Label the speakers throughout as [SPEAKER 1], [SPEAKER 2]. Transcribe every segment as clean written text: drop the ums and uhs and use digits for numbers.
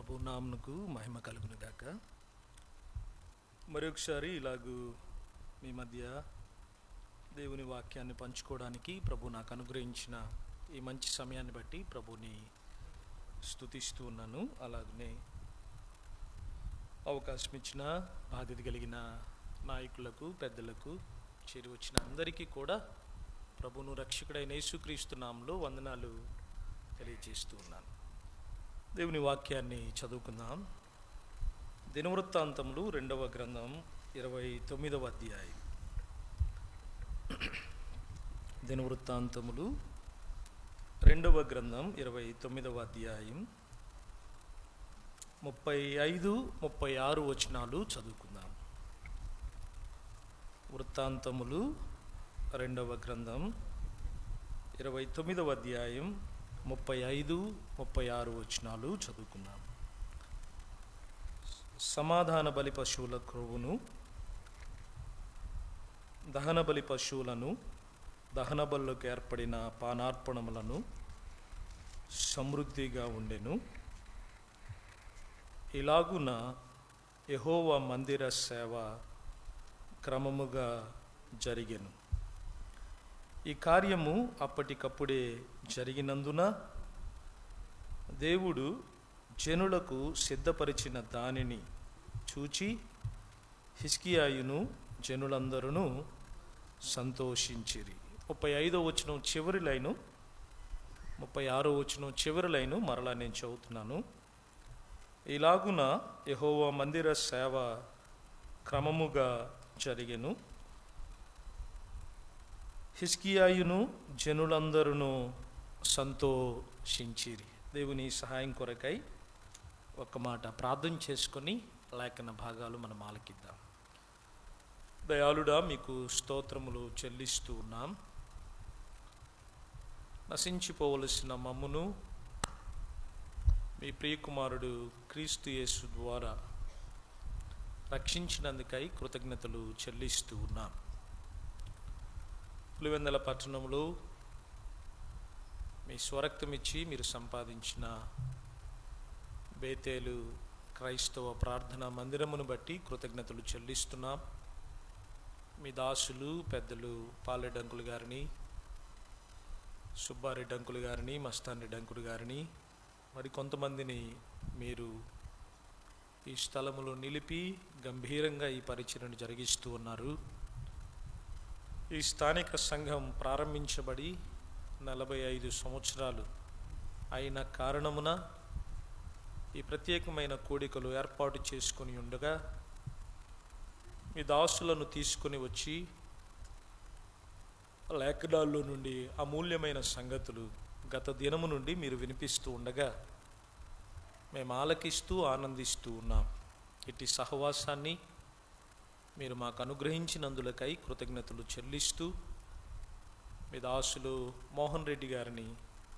[SPEAKER 1] ప్రభు నామమునకు మహిమ కలుగును గాక. మరొకసారి ఇలాగూ మీ మధ్య దేవుని వాక్యాన్ని పంచుకోవడానికి ప్రభు నాకు అనుగ్రహించిన ఈ మంచి సమయాన్ని బట్టి ప్రభుని స్తుతిస్తూ ఉన్నాను. అలాగనే అవకాశం ఇచ్చిన బాధ్యత కలిగిన నాయకులకు, పెద్దలకు, చేరి వచ్చిన అందరికీ కూడా ప్రభును రక్షకుడైన యేసుక్రీస్తు నామములో వందనాలు తెలియజేస్తూ ఉన్నాను. దేవుని వాక్యాన్ని చదువుకుందాం. దినవృత్తాంతములు 2వ గ్రంథం 29వ అధ్యాయం. దినవృత్తాంతములు 2వ గ్రంథం 29వ అధ్యాయం 35, 36 వచనాలు చదువుకుందాం. వృత్తాంతములు 2వ గ్రంథం 29వ అధ్యాయం 35, 36 వచనాలు చదువుకుందాం. సమాధాన బలి పశువుల క్రొవ్వును, దహన బలి పశువులను, దహన బలులకు ఏర్పడిన పానార్పణములను సమృద్ధిగా ఉండెను. ఇలాగున యెహోవా మందిర సేవ క్రమముగా జరిగెను. ఈ కార్యము అప్పటికప్పుడే జరిగినందున దేవుడు జనులకు సిద్ధపరిచిన దానిని చూచి హిజ్కియాయును జనులందరూ సంతోషించిరి. 35వ వచనం చివరి లైను, 36వ వచనం చివరి లైను మరలా నేను చదువుతున్నాను. ఇలాగున యెహోవా మందిర సేవ క్రమముగా జరిగెను. హిజ్కియాయును జనులందరూ సంతోషించిరి. దేవుని సహాయం కొరకై ఒక మాట ప్రార్థన చేసుకొని లేఖన భాగాలు మనం ఆలకిద్దాం. దయాళుడా, మీకు స్తోత్రములు చెల్లిస్తూ ఉన్నాం. నశించిపోవలసిన మమ్మును మీ ప్రియకుమారుడు క్రీస్తు యేసు ద్వారా రక్షించినందుకై కృతజ్ఞతలు చెల్లిస్తూ ఉన్నాం. పులివెందుల పట్టణంలో మీ స్వరక్తమిచ్చి మీరు సంపాదించిన బేతేలు క్రైస్తవ ప్రార్థనా మందిరమును బట్టి కృతజ్ఞతలు చెల్లిస్తున్నాం. మీ దాసులు పెద్దలు పాలెడ్డి అంకుల్ గారిని, సుబ్బారెడ్డి అంకుల్ గారిని, మస్తాన్ రెడ్డి అంకుల్ గారిని, మరి కొంతమందిని మీరు ఈ స్థలములో నిలిపి గంభీరంగా ఈ పరిచర్యను జరిగిస్తూ ఉన్నారు. ఈ స్థానిక సంఘం ప్రారంభించబడి 45 సంవత్సరాలు అయిన కారణమున ఈ ప్రత్యేకమైన కూడికలు ఏర్పాటు చేసుకొని ఉండగా మీ దాసులను తీసుకొని వచ్చి లేఖనాల్లో నుండి అమూల్యమైన సంగతులు గత దినము నుండి మీరు వినిపిస్తూ ఉండగా మేము ఆలకిస్తూ ఆనందిస్తూ ఉన్నాం. ఇట్టి సహవాసాన్ని మీరు మాకు అనుగ్రహించినందులకై కృతజ్ఞతలు చెల్లిస్తూ మీ దాసులు మోహన్ రెడ్డి గారిని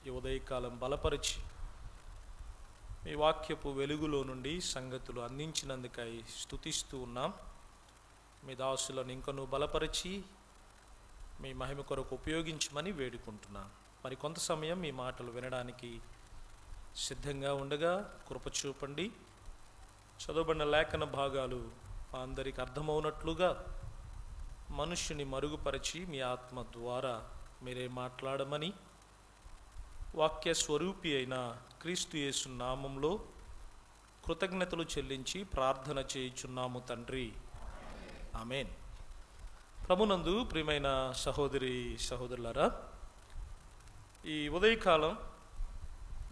[SPEAKER 1] ఈ ఉదయకాలం బలపరిచి మీ వాక్యపు వెలుగులో నుండి సంగతులు అందించినందుకై స్తుతిస్తూ ఉన్నాం. మీ దాసులను ఇంకనూ బలపరిచి మీ మహిమ కొరకు ఉపయోగించమని వేడుకుంటున్నాం. మరి కొంత సమయం మీ మాటలు వినడానికి సిద్ధంగా ఉండగా కృప చూపండి. చదవబడిన లేఖన భాగాలు మా అందరికి అర్థమవునట్లుగా మనుష్యుని మరుగుపరిచి మీ ఆత్మ ద్వారా మీరే మాట్లాడమని వాక్య స్వరూపి అయిన క్రీస్తు యేసు నామంలో కృతజ్ఞతలు చెల్లించి ప్రార్థన చేయుచున్నాము తండ్రి, ఆమేన్. ప్రభునందు ప్రియమైన సహోదరి సహోదరులారా, ఈ ఉదయకాలం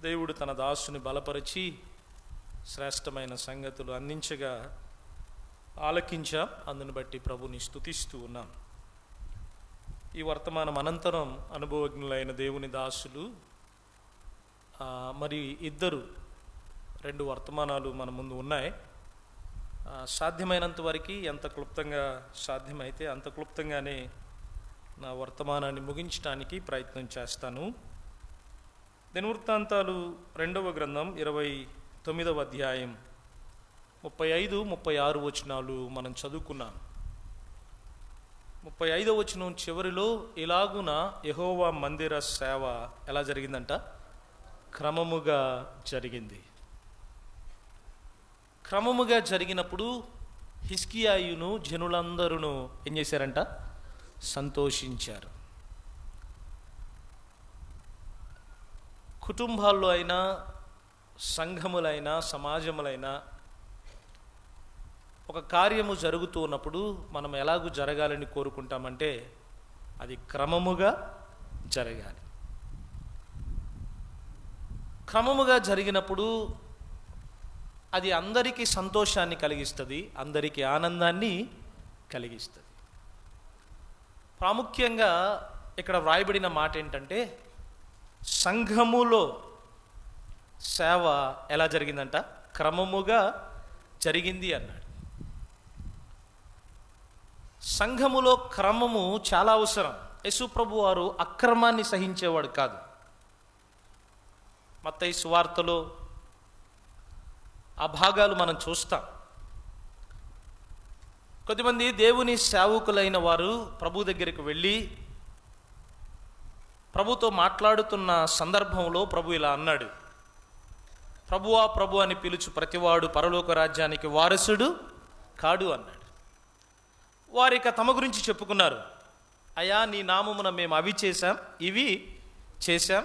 [SPEAKER 1] దేవుడు తన దాసుని బలపరిచి శ్రేష్టమైన సంగతులు అందించగా ఆలకించాం. అందుని బట్టి ప్రభుని స్తుతిస్తూ ఉన్నాం. ఈ వర్తమానం అనంతరం అనుభవజ్ఞులైన దేవుని దాసులు మరి 2 వర్తమానాలు మన ముందు ఉన్నాయి. సాధ్యమైనంత వరకు ఎంత క్లుప్తంగా సాధ్యమైతే అంత క్లుప్తంగానే నా వర్తమానాన్ని ముగించడానికి ప్రయత్నం చేస్తాను. దినవృత్తాంతాలు 2వ గ్రంథం 29వ అధ్యాయం 35, 36 వచనాలు మనం చదువుకున్నాం. 35వ వచనం చివరిలో ఇలాగున యెహోవా మందిర సేవ ఎలా జరిగిందంట? క్రమముగా జరిగింది. క్రమముగా జరిగినప్పుడు హిజ్కియాయును జనులందరూ ఏం చేశారంట? సంతోషించారు. కుటుంబాల్లో అయినా, సంఘములైనా, సమాజములైనా ఒక కార్యము జరుగుతూ ఉన్నప్పుడు మనం ఎలాగూ జరగాలని కోరుకుంటామంటే అది క్రమముగా జరగాలి. క్రమముగా జరిగినప్పుడు అది అందరికీ సంతోషాన్ని కలిగిస్తుంది, అందరికీ ఆనందాన్ని కలిగిస్తుంది. ప్రాముఖ్యంగా ఇక్కడ వ్రాయబడిన మాట ఏంటంటే సంఘములో సేవ ఎలా జరిగిందంట? క్రమముగా జరిగింది అన్నాడు. సంఘములో క్రమము చాలా అవసరం. యేసు ప్రభు వారు అక్రమాన్ని సహించేవాడు కాదు. మత్తయి సువార్తలో ఆ భాగాలు మనం చూస్తాం. కొద్దిమంది దేవుని సేవకులైన వారు ప్రభు దగ్గరికి వెళ్ళి ప్రభుతో మాట్లాడుతున్న సందర్భంలో ప్రభు ఇలా అన్నాడు, ప్రభువా ప్రభు అని పిలుచు ప్రతివాడు పరలోక రాజ్యానికి వారసుడు కాడు అన్నాడు. వారిక తమ గురించి చెప్పుకున్నారు. అయ్యా, నీ నామమున మేము అవి చేశాం, ఇవి చేశాం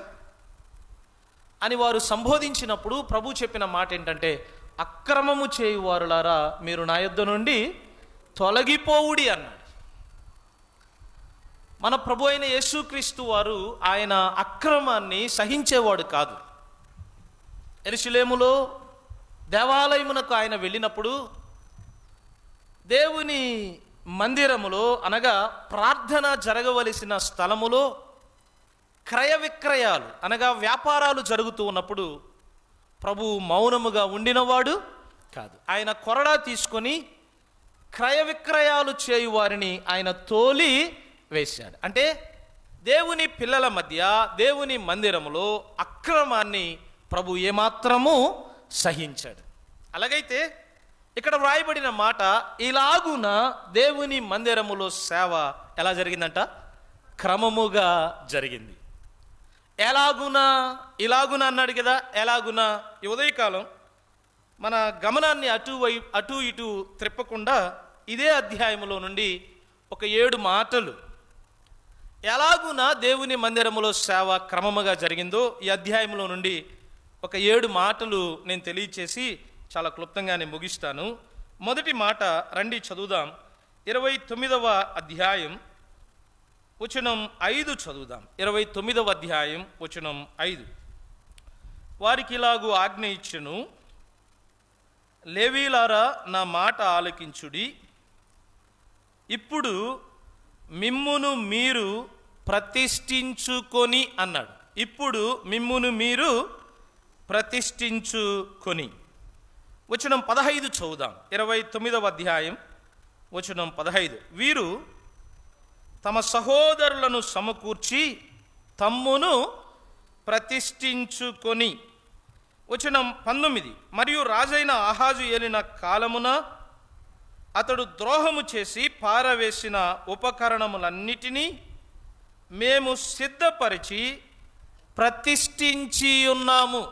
[SPEAKER 1] అని వారు సంబోధించినప్పుడు ప్రభు చెప్పిన మాట ఏంటంటే, అక్రమము చేయువారులారా మీరు నా యొద్ద నుండి తొలగిపోవుడి అన్నాడు. మన ప్రభు అయిన యేసుక్రీస్తు వారు ఆయన అక్రమాన్ని సహించేవాడు కాదు. యెరూషలేములో దేవాలయమునకు ఆయన వెళ్ళినప్పుడు దేవుని మందిరములో అనగా ప్రార్థన జరగవలసిన స్థలములో క్రయ విక్రయాలు అనగా వ్యాపారాలు జరుగుతూ ఉన్నప్పుడు ప్రభు మౌనముగా ఉండినవాడు కాదు. ఆయన కొరడా తీసుకొని క్రయ విక్రయాలు చేయు వారిని ఆయన తోలి వేశాడు. అంటే దేవుని పిల్లల మధ్య దేవుని మందిరములో అక్రమాన్ని ప్రభు ఏమాత్రము సహించాడు. అలాగైతే ఇక్కడ వ్రాయబడిన మాట, ఇలాగున దేవుని మందిరములో సేవ ఎలా జరిగిందంట? క్రమముగా జరిగింది. ఎలాగునా, ఇలాగున అన్నాడు కదా, ఎలాగునా. ఈ ఉదయకాలం మన గమనాన్ని అటు ఇటు త్రిప్పకుండా ఇదే అధ్యాయములో నుండి ఒక 7 మాటలు ఎలాగున దేవుని మందిరములో సేవ క్రమముగా జరిగిందో ఈ అధ్యాయంలో నుండి ఒక 7 మాటలు నేను తెలియచేసి చాలా క్లుప్తంగానే ముగిస్తాను. మొదటి మాట రండి చదువుదాం. 29వ అధ్యాయం వచనం 5 చదువుదాం. 29వ అధ్యాయం వచనం 5. వారికి ఇలాగు ఆజ్ఞ ఇచ్చెను, లేవీలారా నా మాట ఆలకించుడి. ఇప్పుడు మిమ్మును మీరు ప్రతిష్ఠించుకొని అన్నాడు. ఇప్పుడు మిమ్మును మీరు ప్రతిష్ఠించుకొని. వచనం 15 చదువుదాం. 29వ అధ్యాయం వచనం 15. వీరు తమ సహోదరులను సమకూర్చి తమ్మును ప్రతిష్ఠించుకొని. వచనం 19. మరియు రాజైన ఆహాజు ఏలిన కాలమున అతడు ద్రోహము చేసి పారవేసిన ఉపకరణములన్నిటినీ మేము సిద్ధపరిచి ప్రతిష్ఠించి ఉన్నాము.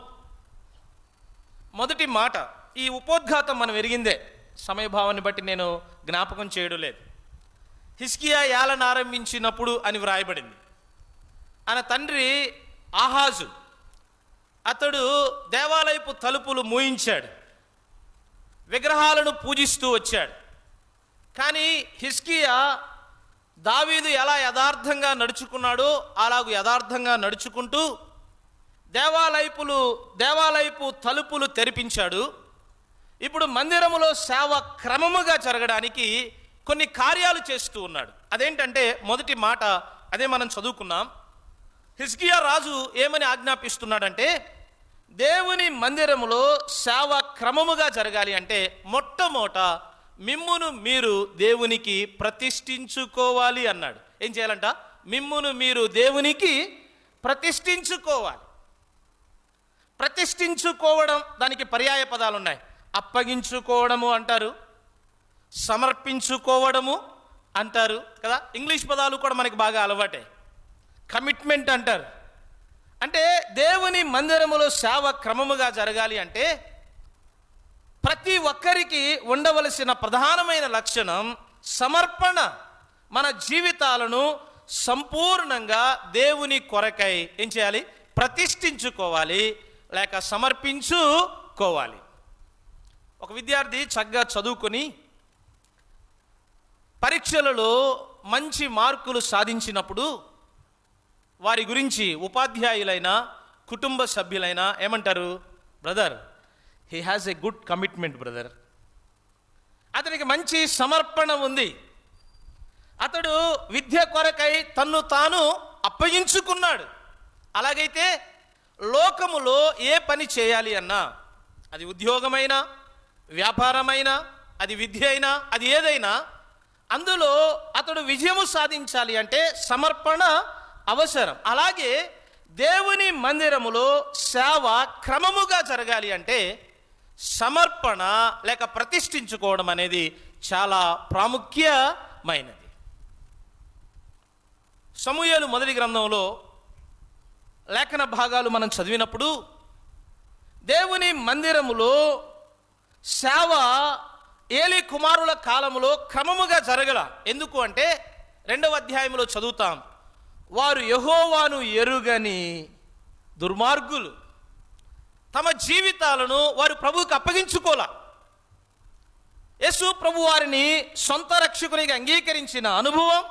[SPEAKER 1] మొదటి మాట, ఈ ఉపోద్ఘాతం మనం ఎరిగిందే, సమయభావాన్ని బట్టి నేను జ్ఞాపకం చేయడం లేదు. హిజ్కియా ఏలన ఆరంభించినప్పుడు అని వ్రాయబడింది. ఆయన తండ్రి ఆహాజు, అతడు దేవాలయపు తలుపులు మూయించాడు, విగ్రహాలను పూజిస్తూ వచ్చాడు. కానీ హిజ్కియా దావీదు ఎలా యథార్థంగా నడుచుకున్నాడో అలాగూ యథార్థంగా నడుచుకుంటూ దేవాలయపు తలుపులు తెరిపించాడు. ఇప్పుడు మందిరములో సేవ క్రమముగా జరగడానికి కొన్ని కార్యాలు చేస్తూ ఉన్నాడు. అదేంటంటే మొదటి మాట అదే మనం చదువుకున్నాం. హిజ్కియా రాజు ఏమని ఆజ్ఞాపిస్తున్నాడంటే, దేవుని మందిరములో సేవ క్రమముగా జరగాలి అంటే మొట్టమొదట మిమ్మును మీరు దేవునికి ప్రతిష్ఠించుకోవాలి అన్నాడు. ఏం చేయాలంట? మిమ్మును మీరు దేవునికి ప్రతిష్ఠించుకోవాలి. ప్రతిష్ఠించుకోవడం, దానికి పర్యాయ పదాలు ఉన్నాయి. అప్పగించుకోవడము అంటారు, సమర్పించుకోవడము అంటారు కదా. ఇంగ్లీష్ పదాలు కూడా మనకి బాగా అలవాటే. కమిట్మెంట్ అంటారు. అంటే దేవుని మందిరములో సేవ క్రమముగా జరగాలి అంటే ప్రతి ఒక్కరికి ఉండవలసిన ప్రధానమైన లక్షణం సమర్పణ. మన జీవితాలను సంపూర్ణంగా దేవుని కొరకై ఏం చేయాలి? ప్రతిష్ఠించుకోవాలి, లేక సమర్పించుకోవాలి. ఒక విద్యార్థి చక్కగా చదువుకొని పరీక్షలలో మంచి మార్కులు సాధించినప్పుడు వారి గురించి ఉపాధ్యాయులైనా కుటుంబ సభ్యులైనా ఏమంటారు? Brother, he has a good commitment brother. అతనికి మంచి సమర్పణ ఉంది, అతడు విద్య కొరకై తన్ను తాను అప్పగించుకున్నాడు. అలాగైతే లోకములో ఏ పని చేయాలి అన్నా, అది ఉద్యోగమైనా, వ్యాపారమైనా, అది విద్య అయినా, అది ఏదైనా, అందులో అతడు విజయము సాధించాలి అంటే సమర్పణ అవసరం. అలాగే దేవుని మందిరములో సేవ క్రమముగా జరగాలి అంటే సమర్పణ లేక ప్రతిష్ఠించుకోవడం అనేది చాలా ప్రాముఖ్యమైనది. సమూయేలు మొదటి గ్రంథంలో లేఖన భాగాలు మనం చదివినప్పుడు దేవుని మందిరములో సేవ ఏలీ కుమారుల కాలంలో క్రమముగా జరగల. ఎందుకు అంటే 2వ అధ్యాయంలో చదువుతాం, వారు యెహోవాను ఎరుగని దుర్మార్గులు, తమ జీవితాలను వారు ప్రభువుకు అప్పగించుకోలా. యేసు ప్రభు వారిని సొంత రక్షకునిగా అంగీకరించిన అనుభవం,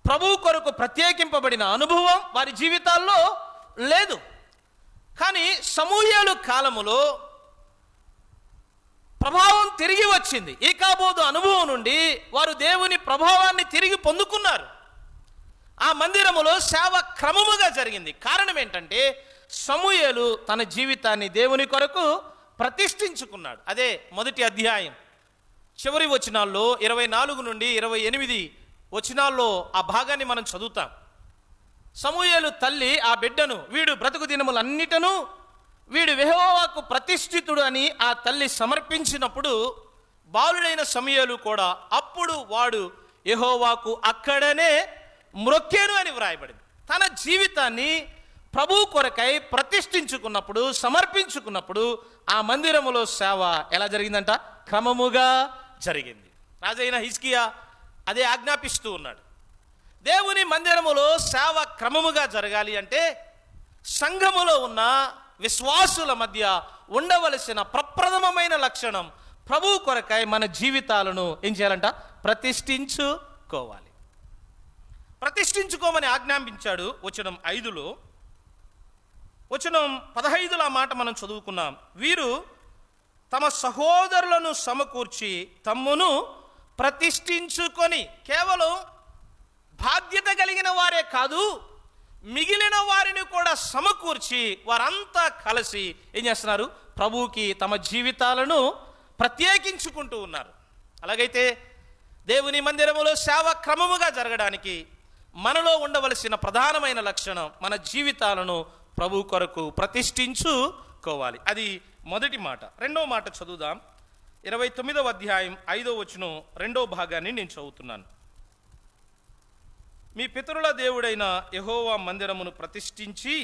[SPEAKER 1] ప్రభువు కొరకు ప్రత్యేకింపబడిన అనుభవం వారి జీవితాల్లో లేదు. కానీ సమూయేలు కాలములో ప్రభావం తిరిగి వచ్చింది. ఈకాబోదు అనుభవం నుండి వారు దేవుని ప్రభావాన్ని తిరిగి పొందుకున్నారు. ఆ మందిరములో సేవ క్రమముగా జరిగింది. కారణం ఏంటంటే సమూయేలు తన జీవితాన్ని దేవుని కొరకు ప్రతిష్ఠించుకున్నాడు. అదే మొదటి అధ్యాయం చివరి వచనాల్లో 24 నుండి 28 వచనాల్లో ఆ భాగాన్ని మనం చదువుతాం. సమూయేలు తల్లి ఆ బిడ్డను, వీడు బ్రతుకు దినములన్నిటను వీడు యెహోవాకు ప్రతిష్ఠితుడు అని ఆ తల్లి సమర్పించినప్పుడు బాలుడైన సమూయేలు కూడా అప్పుడు వాడు యెహోవాకు అక్కడనే మ్రొక్కేను అని వ్రాయబడింది. తన జీవితాన్ని ప్రభు కొరకై ప్రతిష్ఠించుకున్నప్పుడు, సమర్పించుకున్నప్పుడు ఆ మందిరములో సేవ ఎలా జరిగిందంట? క్రమముగా జరిగింది. రాజైన హిజ్కియా అదే ఆజ్ఞాపిస్తూ ఉన్నాడు. దేవుని మందిరములో సేవ క్రమముగా జరగాలి అంటే సంఘములో ఉన్న విశ్వాసుల మధ్య ఉండవలసిన ప్రప్రథమమైన లక్షణం ప్రభు కొరకై మన జీవితాలను ఏం చేయాలంట? ప్రతిష్ఠించుకోవాలి. ప్రతిష్ఠించుకోమని ఆజ్ఞాపించాడు. వచనం 5లో, వచనం 15లో ఆ మాట మనం చదువుకున్నాం. వీరు తమ సహోదరులను సమకూర్చి తమ్మును ప్రతిష్ఠించుకొని, కేవలం బాధ్యత కలిగిన వారే కాదు, మిగిలిన వారిని కూడా సమకూర్చి వారంతా కలిసి ఏం చేస్తున్నారు? ప్రభువుకి తమ జీవితాలను ప్రత్యేకించుకుంటూ ఉన్నారు. అలాగైతే దేవుని మందిరములో సేవ క్రమముగా జరగడానికి మనలో ఉండవలసిన ప్రధానమైన లక్షణం మన జీవితాలను ప్రభు కొరకు ప్రతిష్ఠించుకోవాలి. అది మొదటి మాట. రెండవ మాట చదువుదాం. 29వ అధ్యాయం 5వ వచనం 2వ భాగాన్ని నేను చదువుతున్నాను. మీ పితరుల దేవుడైన యెహోవా మందిరమును ప్రతిష్ఠించి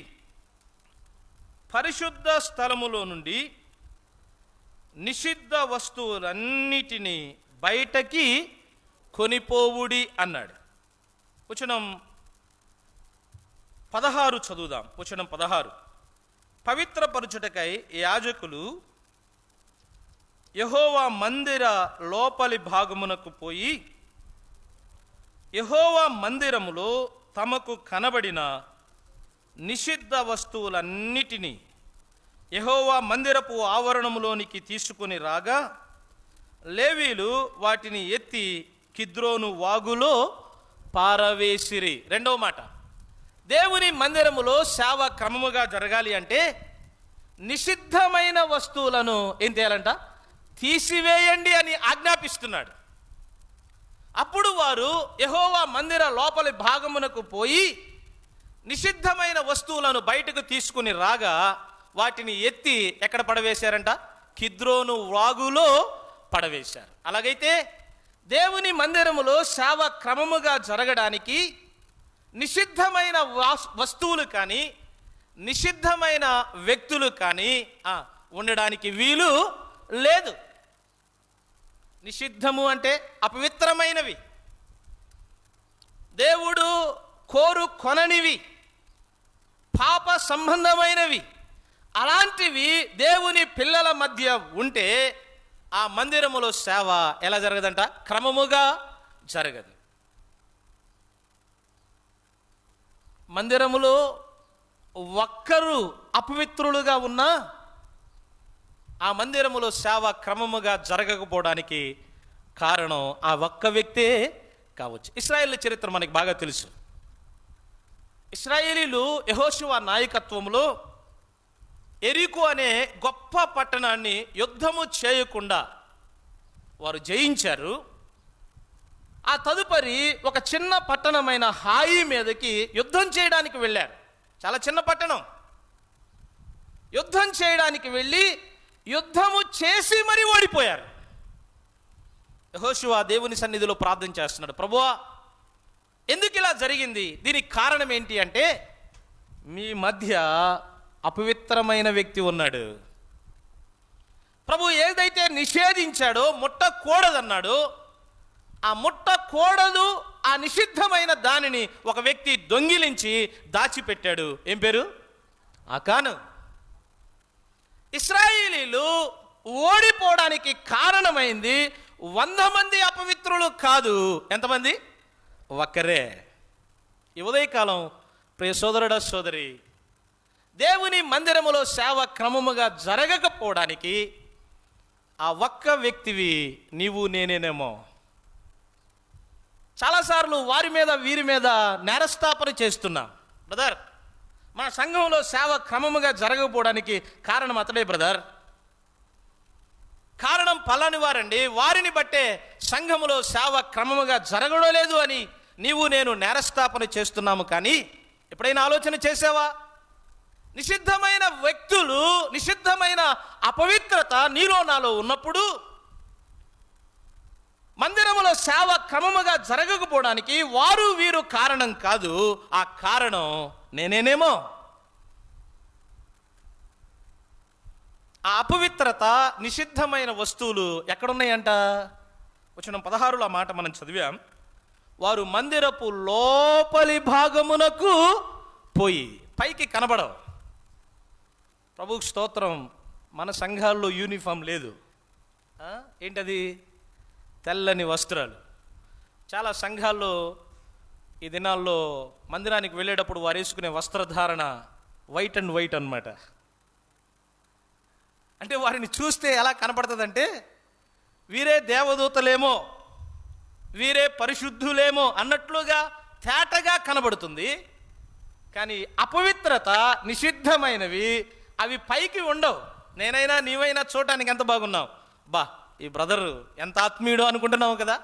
[SPEAKER 1] పరిశుద్ధ స్థలములో నుండి నిషిద్ధ వస్తువులన్నిటినీ బయటకి కొనిపోవుడి అన్నాడు. వచనం 16 చదువుదాం. వచనం 16, పవిత్రపరచుటకై యాజకులు యెహోవా మందిర లోపలి భాగమునకు పోయి యెహోవా మందిరములో తమకు కనబడిన నిషిద్ధ వస్తువులన్నిటినీ యెహోవా మందిరపు ఆవరణములోనికి తీసుకుని రాగా లేవీలు వాటిని ఎత్తి కిద్రోను వాగులో పారవేసిరి. రెండవ మాట, దేవుని మందిరములో సేవ క్రమముగా జరగాలి అంటే నిషిద్ధమైన వస్తువులను ఏం చేయాలంట? తీసివేయండి అని ఆజ్ఞాపిస్తున్నాడు. అప్పుడు వారు యెహోవా మందిర లోపలి భాగమునకు పోయి నిషిద్ధమైన వస్తువులను బయటకు తీసుకుని రాగా వాటిని ఎత్తి ఎక్కడ పడవేశారంట? కిద్రోను వాగులో పడవేశారు. అలాగైతే దేవుని మందిరములో సేవ క్రమముగా జరగడానికి నిషిద్ధమైన వస్తువులు కానీ నిషిద్ధమైన వ్యక్తులు కానీ ఉండడానికి వీలు లేదు. నిషిద్ధము అంటే అపవిత్రమైనవి, దేవుడు కోరుకొననివి, పాప సంబంధమైనవి. అలాంటివి దేవుని పిల్లల మధ్య ఉంటే ఆ మందిరములో సేవ ఎలా జరగదంట? క్రమముగా జరగదు. మందిరములో ఒక్కరు అపవిత్రులుగా ఉన్నా ఆ మందిరములో సేవ క్రమముగా జరగకపోవడానికి కారణం ఆ ఒక్క వ్యక్తే కావచ్చు. ఇశ్రాయేలు చరిత్ర మనకి బాగా తెలుసు. ఇశ్రాయేలీలు యెహోషువ నాయకత్వంలో ఎరికో అనే గొప్ప పట్టణాన్ని యుద్ధము చేయకుండా వారు జయించారు. ఆ తదుపరి ఒక చిన్న పట్టణమైన హాయి మీదకి యుద్ధం చేయడానికి వెళ్ళారు. చాలా చిన్న పట్టణం. యుద్ధం చేయడానికి వెళ్ళి యుద్ధము చేసి మరీ ఓడిపోయారు. యెహోషువ దేవుని సన్నిధిలో ప్రార్థన చేస్తున్నాడు, ప్రభువా ఎందుకు ఇలా జరిగింది? దీనికి కారణం ఏంటి అంటే, మీ మధ్య అపవిత్రమైన వ్యక్తి ఉన్నాడు. ప్రభు ఏదైతే నిషేధించాడో, ముట్టకూడదన్నాడో, ఆ ముట్టకూడదు ఆ నిషిద్ధమైన దానిని ఒక వ్యక్తి దొంగిలించి దాచిపెట్టాడు. ఏం పేరు? ఆకాను. ఇశ్రాయేలీలు ఓడిపోవడానికి కారణమైంది 100 మంది అపవిత్రులు కాదు. ఎంతమంది? ఒక్కరే. ఈ ఉదయకాలం ప్రియ సోదరుడా సోదరి, దేవుని మందిరములో సేవ క్రమముగా జరగకపోవడానికి ఆ ఒక్క వ్యక్తివి నీవు నేనేనేమో. చాలాసార్లు వారి మీద వీరి మీద నేరస్థాపన చేస్తున్నాం. బ్రదర్, మన సంఘంలో సేవ క్రమముగా జరగకపోవడానికి కారణం అతడే బ్రదర్, కారణం పలాని వారండి, వారిని బట్టే సంఘములో సేవ క్రమముగా జరగడం లేదు అని నీవు నేను నేరస్థాపన చేస్తున్నాము. కానీ ఎప్పుడైనా ఆలోచన చేసావా? నిషిద్ధమైన వ్యక్తులు, నిషిద్ధమైన అపవిత్రత నీలో నాలో ఉన్నప్పుడు మందిరములో సేవ క్రమముగా జరగకపోవడానికి వారు వీరు కారణం కాదు. ఆ కారణం నేనేనేమో. ఆ అపవిత్రత, నిషిద్ధమైన వస్తువులు ఎక్కడున్నాయంట? వచనం 16లో ఆ మాట మనం చదివాం. వారు మందిరపు లోపలి భాగమునకు పోయి, పైకి కనబడవు. ప్రభువుకి స్తోత్రం. మన సంఘాల్లో యూనిఫామ్ లేదు. ఏంటది? తెల్లని వస్త్రాలు. చాలా సంఘాల్లో ఈ దినాల్లో మందిరానికి వెళ్ళేటప్పుడు వారు వేసుకునే వస్త్రధారణ వైట్ అండ్ వైట్ అన్నమాట. అంటే వారిని చూస్తే ఎలా కనపడుతుందంటే వీరే దేవదూతలేమో, వీరే పరిశుద్ధులేమో అన్నట్లుగా తేటగా కనబడుతుంది. కానీ అపవిత్రత, నిషిద్ధమైనవి అవి పైకి ఉండవు. నేనైనా నీవైనా చూడటానికి ఎంత బాగున్నావు, బా ఈ బ్రదరు ఎంత ఆత్మీయుడు అనుకుంటున్నావు కదా,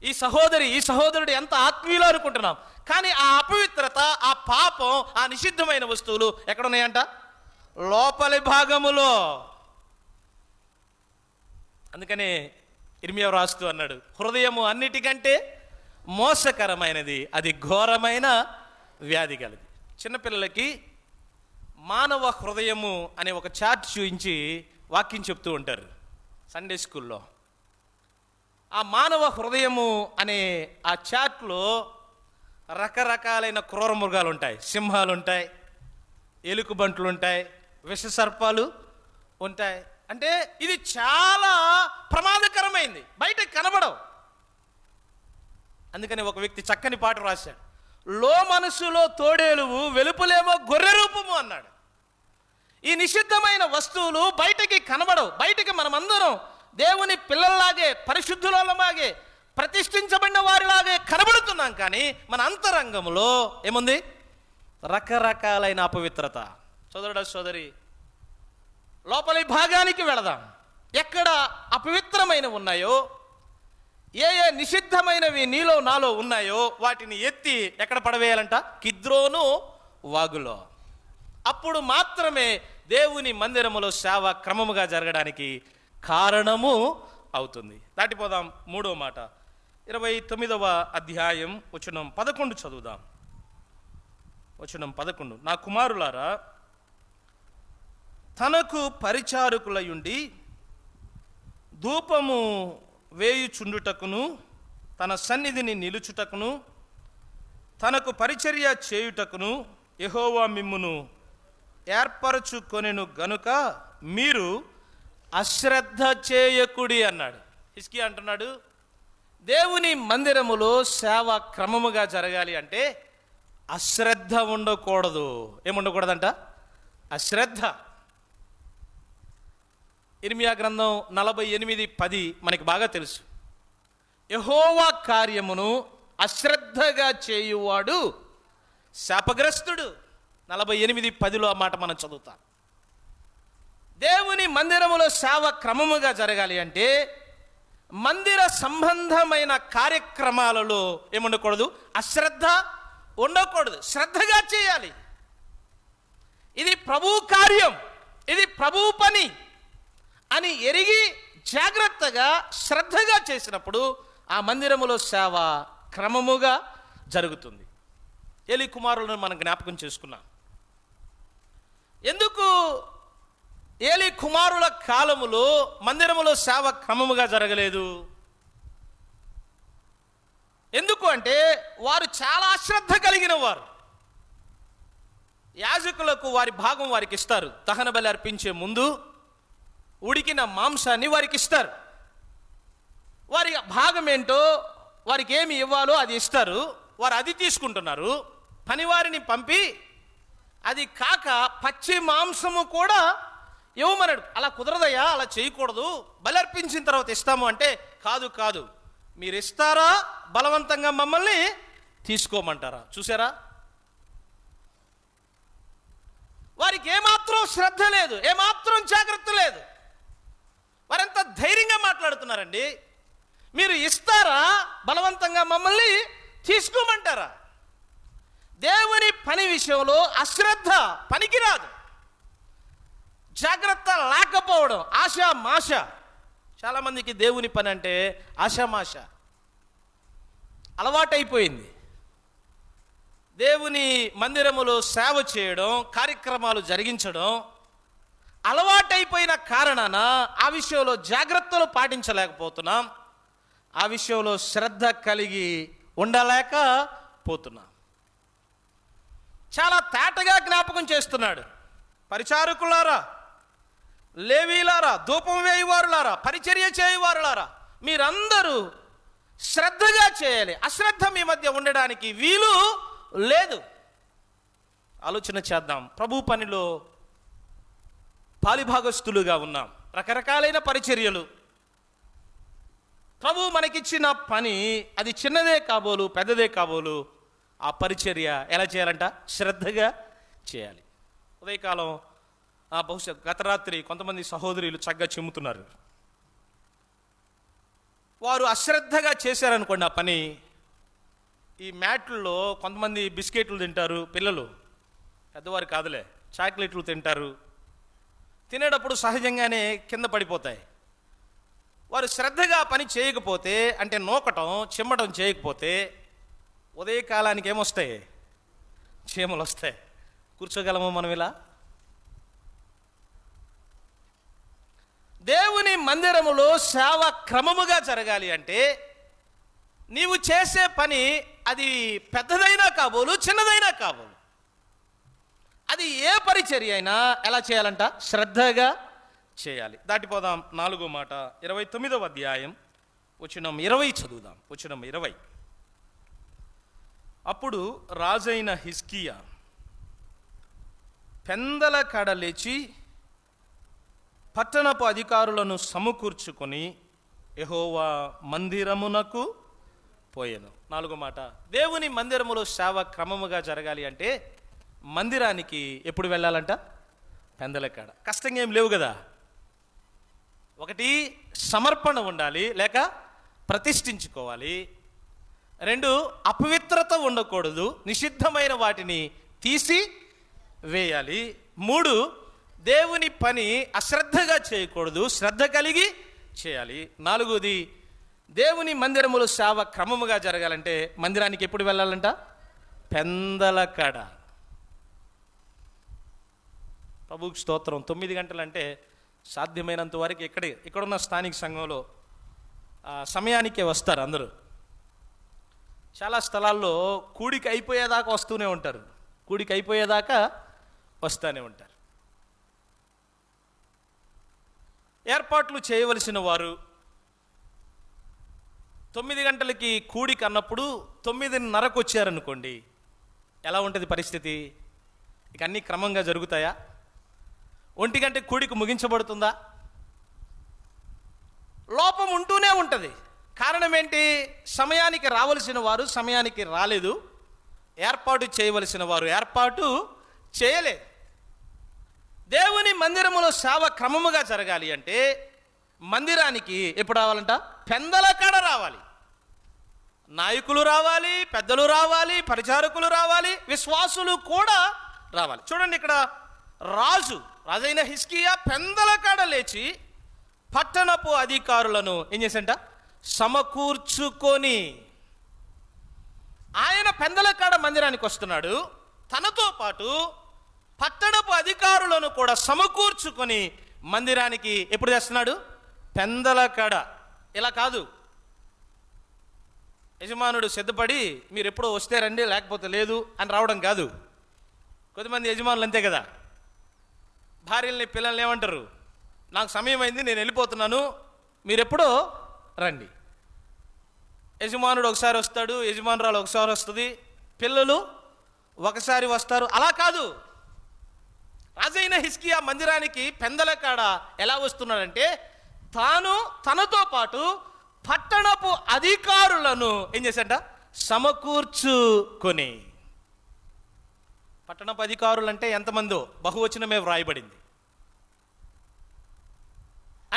[SPEAKER 1] ఈ సహోదరి ఈ సహోదరుడు ఎంత ఆత్మీయులు అనుకుంటున్నాం. కానీ ఆ అపవిత్రత, ఆ పాపం, ఆ నిషిద్ధమైన వస్తువులు ఎక్కడున్నాయంట? లోపలి భాగములో. అందుకనే ఇర్మియా రాస్తూ అన్నాడు, హృదయము అన్నిటికంటే మోసకరమైనది, అది ఘోరమైన వ్యాధి కలది. చిన్నపిల్లలకి మానవ హృదయము అనే ఒక చార్ట్ చూపించి వాక్యం చెప్తూ ఉంటారు సండే స్కూల్లో. ఆ మానవ హృదయము అనే ఆ చార్ట్లో రకరకాలైన క్రూర మృగాలు ఉంటాయి. సింహాలు ఉంటాయి, ఎలుకబంట్లు ఉంటాయి, విషసర్పాలు ఉంటాయి. అంటే ఇది చాలా ప్రమాదకరమైంది, బయటకు కనబడవు. అందుకని ఒక వ్యక్తి చక్కని పాట రాశాడు, లో మనసులో తోడేలువు, వెలుపులేమో గొర్రె రూపము అన్నాడు. ఈ నిషిద్ధమైన వస్తువులు బయటకి కనబడవు. బయటకి మనమందరం దేవుని పిల్లల్లాగే, పరిశుద్ధులలాగే, ప్రతిష్ఠించబడిన వారిలాగే కనబడుతున్నాం. కానీ మన అంతరంగంలో ఏముంది? రకరకాలైన అపవిత్రత. సోదరుడా సోదరి, లోపలి భాగానికి వెళదాం. ఎక్కడ అపవిత్రమైన ఉన్నాయో, ఏ ఏ నిషిద్ధమైనవి నీలో నాలో ఉన్నాయో వాటిని ఎత్తి ఎక్కడ పడవేయాలంట? కిద్రోను వాగులో. అప్పుడు మాత్రమే దేవుని మందిరములో సేవ క్రమముగా జరగడానికి కారణము అవుతుంది. దాటిపోదాం. 3వ మాట 29వ అధ్యాయం వచనం 11 చదువుదాం. వచనం 11, నా కుమారులారా,
[SPEAKER 2] తనకు పరిచారకులయుండి ధూపము వేయుచుండుటకును తన సన్నిధిని నిలుచుటకును తనకు పరిచర్య చేయుటకును యెహోవా మిమ్మును ఏర్పరచుకొనెను గనుక మీరు అశ్రద్ధ చేయకుడి అన్నాడు. హిజ్కియా అంటున్నాడు, దేవుని మందిరములో సేవ క్రమముగా జరగాలి అంటే అశ్రద్ధ ఉండకూడదు. ఏముండకూడదంట? అశ్రద్ధ. ఇర్మియా గ్రంథం 48:10 మనకి బాగా తెలుసు. యెహోవా కార్యమును అశ్రద్ధగా చేయువాడు శాపగ్రస్తుడు. 48:10 ఆ మాట మనం చదువుతాం. దేవుని మందిరములో సేవ క్రమముగా జరగాలి అంటే మందిర సంబంధమైన కార్యక్రమాలలో ఏముండకూడదు? అశ్రద్ధ ఉండకూడదు. శ్రద్ధగా చేయాలి. ఇది ప్రభు కార్యం, ఇది ప్రభు పని అని ఎరిగి జాగ్రత్తగా శ్రద్ధగా చేసినప్పుడు ఆ మందిరములో సేవ క్రమముగా జరుగుతుంది. ఏలీ కుమారులను మనం జ్ఞాపకం చేసుకున్నాం. ఎందుకు ఏలీ కుమారుల కాలములో మందిరములో సేవ క్రమముగా జరగలేదు? ఎందుకు అంటే వారు చాలా అశ్రద్ధ కలిగిన వారు. యాజకులకు వారి భాగం వారికి ఇస్తారు. దహన బలి అర్పించే ముందు ఉడికిన మాంసాన్ని వారికి ఇస్తారు. వారి భాగం ఏంటో, వారికి ఏమి ఇవ్వాలో అది ఇస్తారు. వారు అది తీసుకుంటున్నారు. పనివారిని పంపి అది కాక పచ్చి మాంసము కూడా ఇవ్వమన్నాడు. అలా కుదరదయ్యా, అలా చేయకూడదు, బలి అర్పించిన తర్వాత ఇస్తాము అంటే కాదు కాదు, మీరు ఇస్తారా బలవంతంగా మమ్మల్ని తీసుకోమంటారా? చూసారా, వారికి ఏమాత్రం శ్రద్ధ లేదు, ఏమాత్రం జాగ్రత్త లేదు. వారెంత ధైర్యంగా మాట్లాడుతున్నారండి. మీరు ఇస్తారా బలవంతంగా మమ్మల్ని తీసుకోమంటారా? దేవుని పని విషయంలో అశ్రద్ధ పనికిరాదు. జాగ్రత్త లేకపోవడం, ఆశామాష. చాలామందికి దేవుని పని అంటే ఆశామాష అలవాటైపోయింది. దేవుని మందిరములో సేవ చేయడం, కార్యక్రమాలు జరిగించడం అలవాటైపోయిన కారణాన ఆ విషయంలో జాగ్రత్తలు పాటించలేకపోతున్నాం. ఆ విషయంలో శ్రద్ధ కలిగి ఉండలేకపోతున్నాం. చాలా తేటగా జ్ఞాపకం చేస్తున్నాడు. పరిచారకులారా, లేవీలారా, ధూపం వేయువారులారా, పరిచర్య చేయువారులారా, మీరందరూ శ్రద్ధగా చేయాలి. అశ్రద్ధ మీ మధ్య ఉండడానికి వీలు లేదు. ఆలోచన చేద్దాం. ప్రభు పనిలో పాలిభాగస్తులుగా ఉన్నాం. రకరకాలైన పరిచర్యలు. ప్రభు మనకిచ్చిన పని అది చిన్నదే కాబోలు పెద్దదే కాబోలు, ఆ పరిచర్య ఎలా చేయాలంట? శ్రద్ధగా చేయాలి. ఉదయకాలం బహుశా గత రాత్రి కొంతమంది సహోదరులు చక్కగా చెమ్ముతున్నారు. వారు అశ్రద్ధగా చేశారనుకోండి ఆ పని, ఈ మ్యాట్లలో కొంతమంది బిస్కెట్లు తింటారు పిల్లలు, పెద్దవారు కాదులే, చాక్లెట్లు తింటారు. తినేటప్పుడు సహజంగానే కింద పడిపోతాయి. వారు శ్రద్ధగా పని చేయకపోతే, అంటే నూకటం చిమ్మటం చేయకపోతే ఉదయకాలానికి ఏమొస్తాయి? చీమలు వస్తాయి. కూర్చోగలము మనం ఇలా? దేవుని మందిరములో సేవ క్రమముగా జరగాలి అంటే నీవు చేసే పని అది పెద్దదైనా కాబోలు చిన్నదైనా కాబోలు, అది ఏ పరిచర్య అయినా ఎలా చేయాలంట? శ్రద్ధగా చేయాలి. దాటిపోదాం. 4వ మాట 29వ అధ్యాయం వచనం 20 చదువుదాం. వచనం 20. అప్పుడు రాజైన హిజ్కియా పెందల కడ లేచి పట్టణపు అధికారులను సమకూర్చుకొని యెహోవా మందిరమునకు పోయెను. 4వ మాట, దేవుని మందిరములో సేవ క్రమముగా జరగాలి అంటే మందిరానికి ఎప్పుడు వెళ్ళాలంట? పెందల కాడ. కష్టంగా ఏం లేవు కదా. ఒకటి సమర్పణ ఉండాలి, లేక ప్రతిష్ఠించుకోవాలి. 2 అపవిత్రత ఉండకూడదు, నిషిద్ధమైన వాటిని తీసి వేయాలి. 3 దేవుని పని అశ్రద్ధగా చేయకూడదు, శ్రద్ధ కలిగి చేయాలి. 4ది దేవుని మందిరములో సేవ క్రమముగా జరగాలంటే మందిరానికి ఎప్పుడు వెళ్ళాలంట? పెందల కాడ. ప్రభువుకి స్తోత్రం. 9 గంటలంటే సాధ్యమైనంత వరకు ఇక్కడున్న స్థానిక సంఘంలో సమయానికే వస్తారు అందరూ. చాలా స్థలాల్లో కూడికి అయిపోయేదాకా వస్తూనే ఉంటారు, కూడికి అయిపోయేదాకా వస్తూనే ఉంటారు. ఏర్పాట్లు చేయవలసిన వారు 9 గంటలకి కూడికి అన్నప్పుడు 9:30కు వచ్చారనుకోండి, ఎలా ఉంటుంది పరిస్థితి? ఇక అన్నీ క్రమంగా జరుగుతాయా? 1 గంటకి కూడికి ముగించబడుతుందా? లోపం ఉంటూనే ఉంటుంది. కారణం ఏంటి? సమయానికి రావలసిన వారు సమయానికి రాలేదు, ఏర్పాటు చేయవలసిన వారు ఏర్పాటు చేయలేదు. దేవుని మందిరములో సేవ క్రమముగా జరగాలి అంటే మందిరానికి ఎప్పుడు రావాలంట? పెందల కాడ రావాలి. నాయకులు రావాలి, పెద్దలు రావాలి, పరిచారకులు రావాలి, విశ్వాసులు కూడా రావాలి. చూడండి, ఇక్కడ రాజైన హిజ్కియా పెందల కాడ లేచి పట్టణపు అధికారులను ఏం చేసంట? సమకూర్చుకొని. ఆయన పెందల కాడ మందిరానికి వస్తున్నాడు, తనతో పాటు పట్టణపు అధికారులను కూడా సమకూర్చుకొని మందిరానికి ఎప్పుడు తెస్తున్నాడు? పెందల కాడ. ఇలా కాదు, యజమానుడు సిద్ధపడి మీరు ఎప్పుడో వస్తే రండి లేకపోతే లేదు అని రావడం కాదు. కొద్దిమంది యజమానులు అంతే కదా, భార్యల్ని పిల్లల్ని ఏమంటారు? నాకు సమయం అయింది, నేను వెళ్ళిపోతున్నాను, మీరు ఎప్పుడో రండి. యజమానుడు ఒకసారి వస్తాడు, యజమానురాలు ఒకసారి వస్తుంది, పిల్లలు ఒకసారి వస్తారు. అలా కాదు. రాజైన హిజ్కియా మందిరానికి పెందల కాడ ఎలా వస్తున్నాడంటే తనతో పాటు పట్టణపు అధికారులను ఏం చేశాడ? సమకూర్చుకొని. పట్టణపు అధికారులు అంటే ఎంతమందో బహువచనమే వ్రాయబడింది.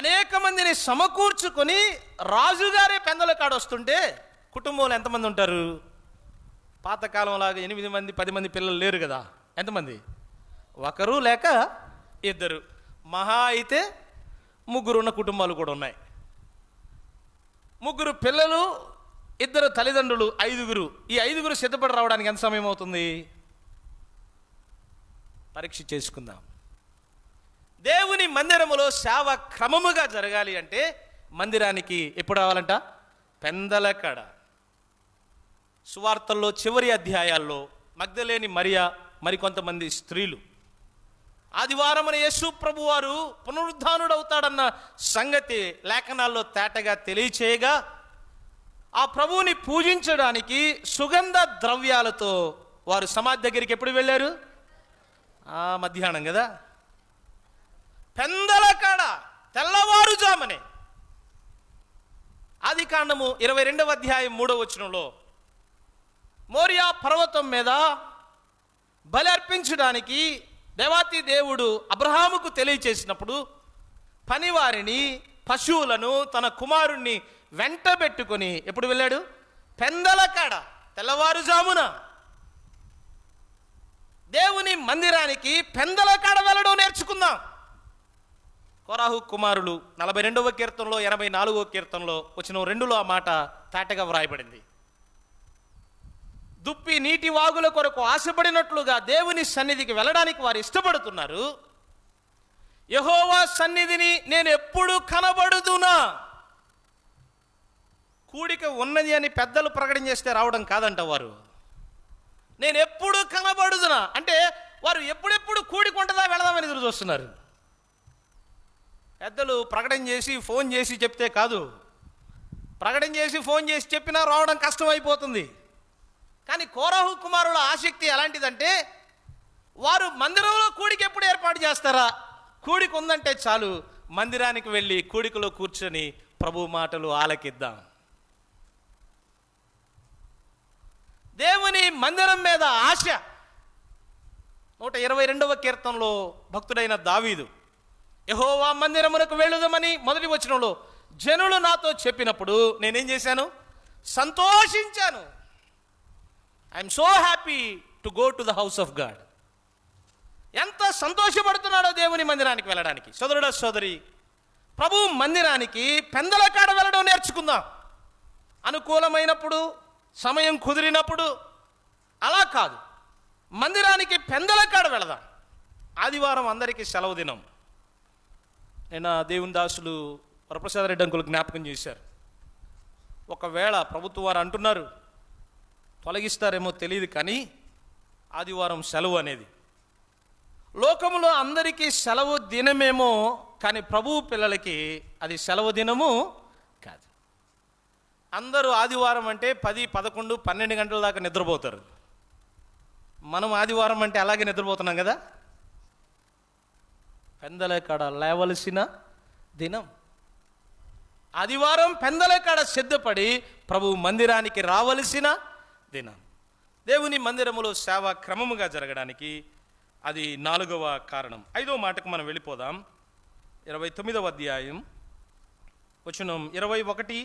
[SPEAKER 2] అనేక మందిని సమకూర్చుకొని రాజుగారే పెందల కాడ వస్తుంటే కుటుంబంలో ఎంతమంది ఉంటారు? పాతకాలం లాగా 8 మంది 10 మంది పిల్లలు లేరు కదా. ఎంతమంది? 1 లేక 2, మహా అయితే 3 ఉన్న కుటుంబాలు కూడా ఉన్నాయి. 3 పిల్లలు, 2 తల్లిదండ్రులు, 5. ఈ 5 సిద్ధపడి రావడానికి ఎంత సమయం అవుతుంది? పరీక్ష చేసుకుందాం. దేవుని మందిరములో సేవ క్రమముగా జరగాలి అంటే మందిరానికి ఎప్పుడు రావాలంట? పెందల కాడ. సువార్తల్లో చివరి అధ్యాయాల్లో మగ్దలేని మరియా మరికొంతమంది స్త్రీలు ఆదివారమున యేసు ప్రభు వారు పునరుద్ధానుడవుతాడన్న సంగతి లేఖనాల్లో తేటగా తెలియచేయగా ఆ ప్రభువుని పూజించడానికి సుగంధ ద్రవ్యాలతో వారు సమాధి దగ్గరికి ఎప్పుడు వెళ్ళారు? మధ్యాహ్నం కదా. పెందల కాడ తెల్లవారుజామనే. ఆదికాండము 22వ అధ్యాయం 3వ వచనంలో మోరియా పర్వతం మీద బలి అర్పించడానికి దేవాతి దేవుడు అబ్రహాముకు తెలియచేసినప్పుడు పనివారిని, పశువులను, తన కుమారుణ్ణి వెంటబెట్టుకొని ఎప్పుడు వెళ్ళాడు? పెందల కాడ తెల్లవారుజామున. దేవుని మందిరానికి పెందల కాడ వెళ్ళడం నేర్చుకుందాం. కోరాహు కుమారులు 42వ కీర్తనలో 84వ కీర్తనలో వచనం 2లో ఆ మాట తాటగా వ్రాయబడింది. దుప్పి నీటి వాగుల కొరకు ఆశపడినట్లుగా దేవుని సన్నిధికి వెళ్ళడానికి వారు ఇష్టపడుతున్నారు. యెహోవా సన్నిధిని నేను ఎప్పుడు కనబడుదునా? కూడిక ఉన్నది అని పెద్దలు ప్రకటన చేస్తే రావడం కాదంట. వారు నేను ఎప్పుడు కనబడుదునా అంటే వారు ఎప్పుడెప్పుడు కూడిక ఉంటుందా వెళదామని ఎదురు చూస్తున్నారు. పెద్దలు ప్రకటన చేసి ఫోన్ చేసి చెప్తే కాదు, ప్రకటన చేసి ఫోన్ చేసి చెప్పినా రావడం కష్టమైపోతుంది. కానీ కోరాహు కుమారుల ఆసక్తి ఎలాంటిదంటే వారు మందిరంలో కూడిక ఎప్పుడు ఏర్పాటు చేస్తారా? కూడిక ఉందంటే చాలు, మందిరానికి వెళ్ళి కూడికలో కూర్చొని ప్రభు మాటలు ఆలకిద్దాం. దేవుని మందిరం మీద ఆశ. 122వ కీర్తనలో భక్తుడైన దావీదు యెహోవా మందిరమునకు వెళ్ళుదామని మొదటి వచనంలో జనులు నాతో చెప్పినప్పుడు నేనేం చేశాను? సంతోషించాను. I'm so happy to go to the house of God. ఎంత సంతోషపడుతున్నాడో దేవుని మందిరానికి వెళ్ళడానికి. సోదరుడా సోదరి, ప్రభు మందిరానికి పెందల కాడ వెళ్ళడం నేర్చుకుందాం. అనుకూలమైనప్పుడు, సమయం కుదిరినప్పుడు. అలా కాదు, మందిరానికి పెందల కాడ వెళదాం. ఆదివారం అందరికీ సెలవు దినం. నేను దేవుని దాసులు వరప్రసాద రెడ్డి అంకులు జ్ఞాపకం చేశారు. ఒకవేళ ప్రభుత్వం వారు అంటున్నారు, తొలగిస్తారేమో తెలియదు, కానీ ఆదివారం సెలవు అనేది లోకంలో అందరికీ సెలవు దినమేమో, కానీ ప్రభువు పిల్లలకి అది సెలవు దినము కాదు. అందరూ ఆదివారం అంటే 10, 11, 12 గంటల దాకా నిద్రపోతారు. మనం ఆదివారం అంటే అలాగే నిద్రపోతున్నాం కదా. పెందల కాడ లేవలసిన దినం ఆదివారం. పెందల కాడ సిద్ధపడి ప్రభు మందిరానికి రావలసిన దినం. దేవుని మందిరములో సేవ క్రమముగా జరగడానికి అది 4వ కారణం. 5వ మాటకు మనం వెళ్ళిపోదాం. 29వ అధ్యాయం వచనం 21,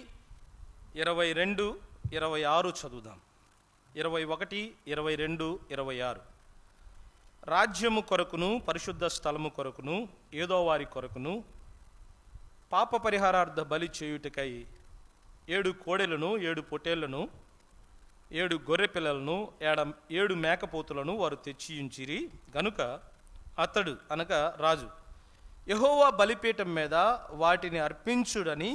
[SPEAKER 2] 22, 26 చదువుదాం. 21, 22, 26. రాజ్యము కొరకును పరిశుద్ధ స్థలము కొరకును ఏదో వారి కొరకును పాప పరిహారార్థ బలి చేయుటకై 7 కోడెలను 7 పొట్టేళ్లను 7 గొర్రె పిల్లలను 7 మేకపోతులను వారు తెచ్చియుంచిరి గనుక అతడు అనగా రాజు యెహోవా బలిపీఠం మీద వాటిని అర్పించుడని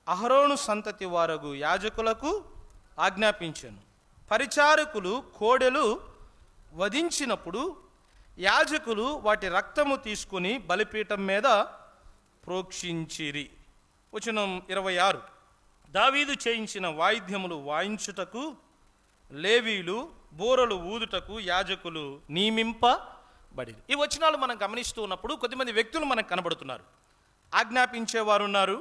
[SPEAKER 2] అహరోను సంతతి వారగు యాజకులకు ఆజ్ఞాపించాను. పరిచారకులు కోడెలు వధించినప్పుడు యాజకులు వాటి రక్తము తీసుకుని బలిపీఠం మీద ప్రోక్షించిరి. వచనం 26. దావీదు చేయించిన వాయిద్యములు వాయించుటకు లేవీలు బూరలు ఊదుటకు యాజకులు నియమింపబడి. ఈ వచనాలు మనం గమనిస్తూ ఉన్నప్పుడు కొద్దిమంది వ్యక్తులు మనకు కనబడుతున్నారు. ఆజ్ఞాపించేవారు ఉన్నారు,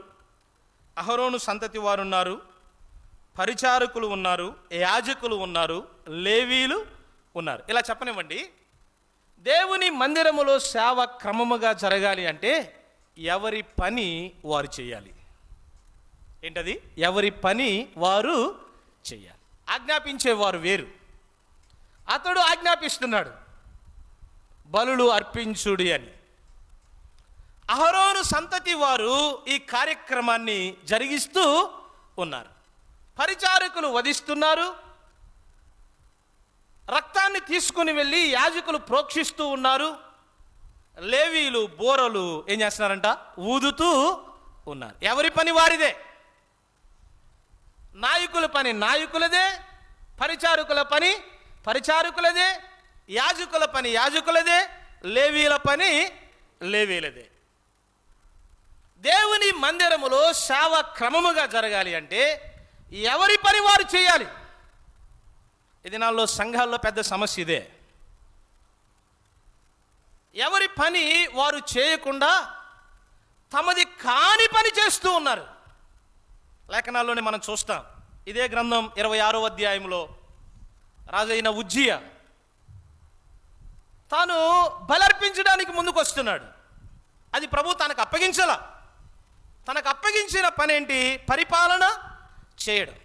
[SPEAKER 2] అహరోను సంతతి వారు ఉన్నారు, పరిచారకులు ఉన్నారు, యాజకులు ఉన్నారు, లేవీలు ఉన్నారు. ఇలా చెప్పనివ్వండి, దేవుని మందిరములో సేవ క్రమముగా జరగాలి అంటే ఎవరి పని వారు చేయాలి. ఏంటది? ఎవరి పని వారు చేయాలి. ఆజ్ఞాపించేవారు వేరు. అతడు ఆజ్ఞాపిస్తున్నాడు బలులు అర్పించుడి అని. అహరోను సంతతి వారు ఈ కార్యక్రమాన్ని జరిగిస్తూ ఉన్నారు. పరిచారకులు వధిస్తున్నారు, రక్తాన్ని తీసుకుని వెళ్ళి యాజకులు ప్రోక్షిస్తూ ఉన్నారు. లేవీలు బోరలు ఏం చేస్తున్నారంట? ఊదుతూ ఉన్నారు. ఎవరి పని వారిదే. నాయకుల పని నాయకులదే, పరిచారకుల పని పరిచారకులదే, యాజకుల పని యాజకులదే, లేవీల పని లేవీలదే. దేవుని మందిరములో సేవ క్రమముగా జరగాలి అంటే ఎవరి పని వారు చేయాలి. ఈ దినాల్లో సంఘాల్లో పెద్ద సమస్య ఇదే. ఎవరి పని వారు చేయకుండా తమది కాని పని చేస్తూ ఉన్నారు. లేఖనాల్లోనే మనం చూస్తాం. ఇదే గ్రంథం 26వ అధ్యాయంలో రాజైన ఉజ్జియా తాను బలర్పించడానికి ముందుకు వస్తున్నాడు. అది ప్రభు తనకు అప్పగించాల. తనకు అప్పగించిన పని ఏంటి? పరిపాలన చేయడం.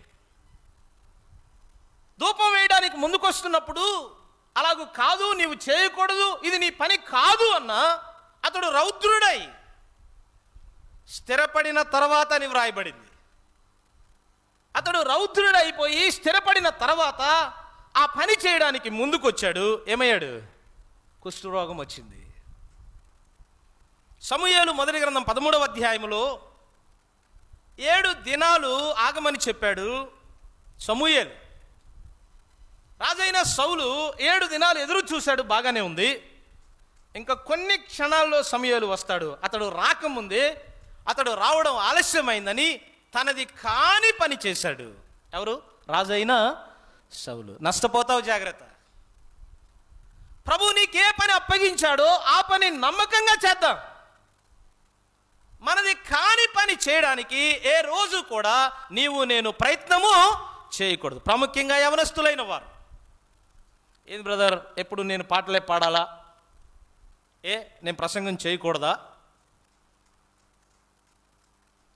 [SPEAKER 2] ధూపం వేయడానికి ముందుకు వస్తున్నప్పుడు అలాగూ కాదు, నీవు చేయకూడదు, ఇది నీ పని కాదు అన్న అతడు రౌద్రుడై స్థిరపడిన తర్వాత అని వ్రాయబడింది. అతడు రౌద్రుడైపోయి స్థిరపడిన తర్వాత ఆ పని చేయడానికి ముందుకు వచ్చాడు. ఏమయ్యాడు? కుష్ఠరోగం వచ్చింది. సమూయేలు మొదటి గ్రంథం 13వ అధ్యాయంలో 7 దినాలు ఆగమని చెప్పాడు సమూయేలు. రాజైన సౌలు 7 దినాలు ఎదురు చూశాడు, బాగానే ఉంది. ఇంకా కొన్ని క్షణాల్లో సమూయేలు వస్తాడు. అతడు రాకముందే అతడు రావడం ఆలస్యమైందని తనది కాని పని చేశాడు. ఎవరు? రాజైన సౌలు. నష్టపోతావు, జాగ్రత్త. ప్రభు నీకే పని అప్పగించాడో ఆ పని నమ్మకంగా చేద్దాం. మనది కాని పని చేయడానికి ఏ రోజు కూడా నీవు నేను ప్రయత్నము చేయకూడదు. ప్రాముఖ్యంగా యవనస్తులైన వారు. ఏది బ్రదర్, ఎప్పుడు నేను పాటలే పాడాలా? నేను ప్రసంగం చేయకూడదా?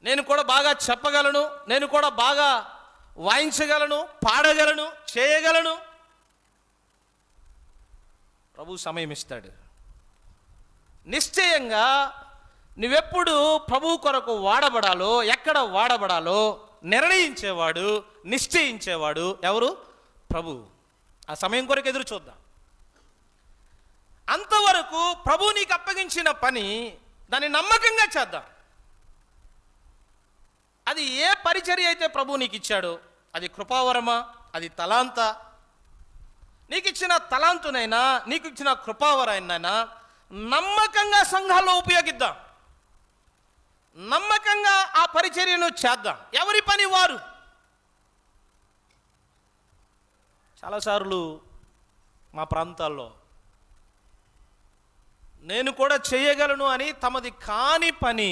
[SPEAKER 2] నేను కూడా బాగా చెప్పగలను, నేను కూడా బాగా వాయించగలను, పాడగలను, చేయగలను. ప్రభు సమయం ఇస్తాడు. నిశ్చయంగా నువ్వెప్పుడు ప్రభు కొరకు వాడబడాలో, ఎక్కడ వాడబడాలో నిర్ణయించేవాడు, నిశ్చయించేవాడు ఎవరు? ప్రభు. ఆ సమయం కొరకు ఎదురు చూద్దాం. అంతవరకు వరకు ప్రభు నీకు అప్పగించిన పని దాన్ని నమ్మకంగా చేద్దాం. అది ఏ పరిచర్య అయితే ప్రభు నీకు ఇచ్చాడో, అది కృపావరమా, అది తలాంతా, నీకు ఇచ్చిన తలాంతునైనా నీకు ఇచ్చిన కృపావరైనా నమ్మకంగా సంఘాల్లో ఉపయోగిద్దాం. నమ్మకంగా ఆ పరిచర్యను చేద్దాం. ఎవరి పని వారు. చాలాసార్లు మా ప్రాంతాల్లో నేను కూడా చేయగలను అని తమది కాని పని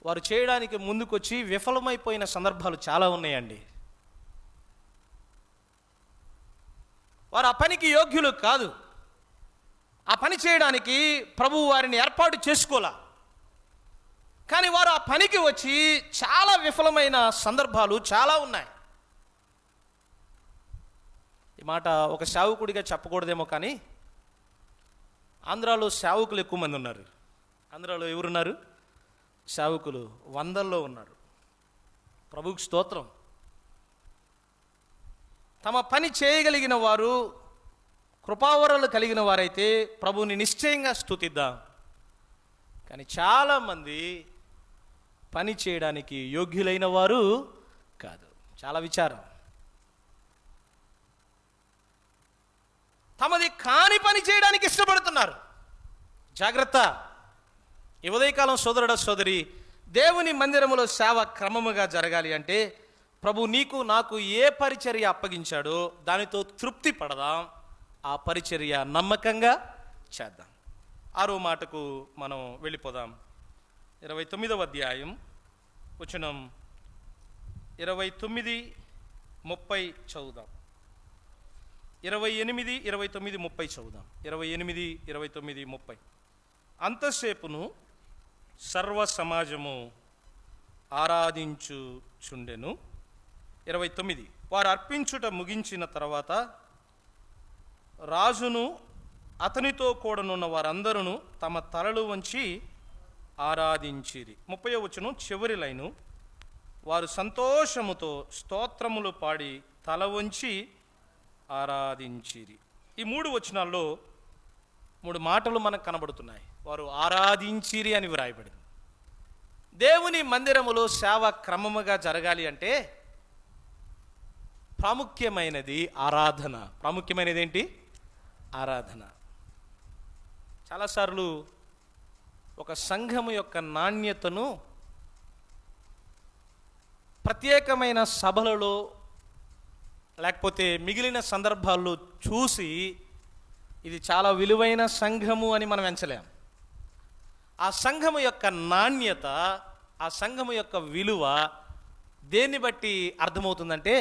[SPEAKER 2] వారు చేయడానికి ముందుకొచ్చి విఫలమైపోయిన సందర్భాలు చాలా ఉన్నాయండి. వారు ఆ పనికి యోగ్యులు కాదు. ఆ పని చేయడానికి ప్రభువు వారిని ఏర్పాటు చేసుకోలే. కానీ వారు ఆ పనికి వచ్చి చాలా విఫలమైన సందర్భాలు చాలా ఉన్నాయి. ఈ మాట ఒక సేవకుడిగా చెప్పకూడదేమో, కానీ ఆంధ్రాలో సేవకులు ఎక్కువ మంది ఉన్నారు. ఆంధ్రాలో ఎవరున్నారు? సేవకులు వందల్లో ఉన్నారు. ప్రభువుకి స్తోత్రం. తమ పని చేయగలిగిన వారు, కృపావరాలు కలిగిన వారైతే ప్రభువుని నిశ్చయంగా స్తుతిద్దాం. కానీ చాలామంది పని చేయడానికి యోగ్యులైన వారు కాదు. చాలా విచారం. తమది కాని పని చేయడానికి ఇష్టపడుతున్నారు. జాగ్రత్త. ఈ ఉదయకాలం సోదరుడ సోదరి, దేవుని మందిరములో సేవ క్రమముగా జరగాలి అంటే ప్రభు నీకు నాకు ఏ పరిచర్య అప్పగించాడో దానితో తృప్తి పడదాం. ఆ పరిచర్య నమ్మకంగా చేద్దాం. 6వ మాటకు మనం వెళ్ళిపోదాం. 29వ అధ్యాయం వచనం 29, 30 చదువుదాం. 28, 29, 30 చదువుదాం. 28, 29, 30. అంతసేపును సర్వ సమాజము ఆరాధించుచుండెను. 29, వారు అర్పించుట ముగించిన తర్వాత రాజును అతనితో కూడనున్న వారందరూ తమ తలలు వంచి ఆరాధించిరి. 30వ వచనం చివరి లైను, వారు సంతోషముతో స్తోత్రములు పాడి తల వంచి ఆరాధించిరి. ఈ 3 వచనాల్లో 3 మాటలు మనకు కనబడుతున్నాయి. వారు ఆరాధించిరి అని వ్రాయబడింది. దేవుని మందిరములో సేవ క్రమముగా జరగాలి అంటే ప్రాముఖ్యమైనది ఆరాధన. ప్రాముఖ్యమైనది ఏంటి? ఆరాధన. చాలాసార్లు ఒక సంఘము యొక్క నాణ్యతను ప్రత్యేకమైన సభలలో లేకపోతే మిగిలిన సందర్భాల్లో చూసి ఇది చాలా విలువైన సంఘము అని మనం ఎంచలేం. ఆ సంఘము యొక్క నాణ్యత, ఆ సంఘము యొక్క విలువ దేన్ని బట్టి అర్థమవుతుందంటే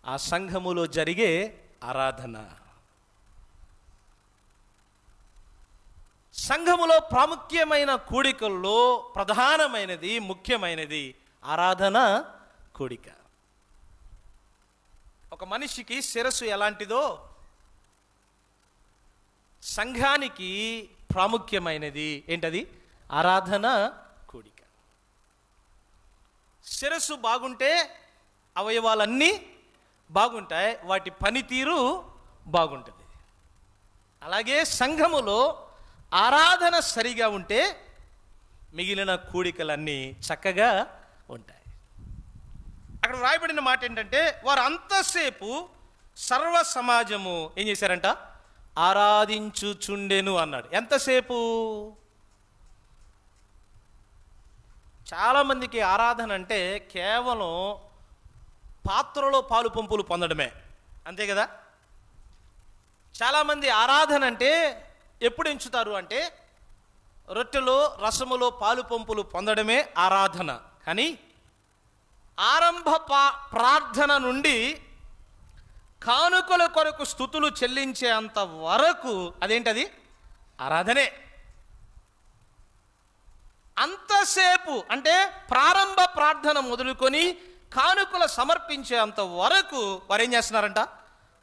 [SPEAKER 2] ఆ సంఘములో జరిగే ఆరాధన. సంఘములో ప్రాముఖ్యమైన కూడికల్లో ప్రధానమైనది, ముఖ్యమైనది ఆరాధన కూడిక. ఒక మనిషికి శిరస్సు ఎలాంటిదో సంఘానికి ప్రాముఖ్యమైనది ఏంటది? ఆరాధన కూడిక. శిరస్సు బాగుంటే అవయవాలన్నీ బాగుంటాయి, వాటి పనితీరు బాగుంటుంది. అలాగే సంఘములో ఆరాధన సరిగా ఉంటే మిగిలిన కూడికలన్నీ చక్కగా ఉంటాయి. అక్కడ రాయబడిన మాట ఏంటంటే వారు అంతసేపు సర్వ సమాజము ఏం చేశారంట? ఆరాధించుచుండెను అన్నాడు. ఎంతసేపు? చాలామందికి ఆరాధన అంటే కేవలం పాత్రలో పాలు పంపులు పొందడమే, అంతే కదా? చాలామంది ఆరాధన అంటే ఎప్పుడు ఎంచుతారు అంటే రొట్టెలో రసములో పాలు పంపులు పొందడమే ఆరాధన. కానీ ఆరంభ ప్రార్థన నుండి కానుకల కొరకు స్తుతులు చెల్లించే అంత వరకు అదేంటది? ఆరాధనే. అంతసేపు అంటే ప్రారంభ ప్రార్థన మొదలుకొని కానుకలు సమర్పించే అంత వరకు వారు ఏం చేస్తున్నారంట?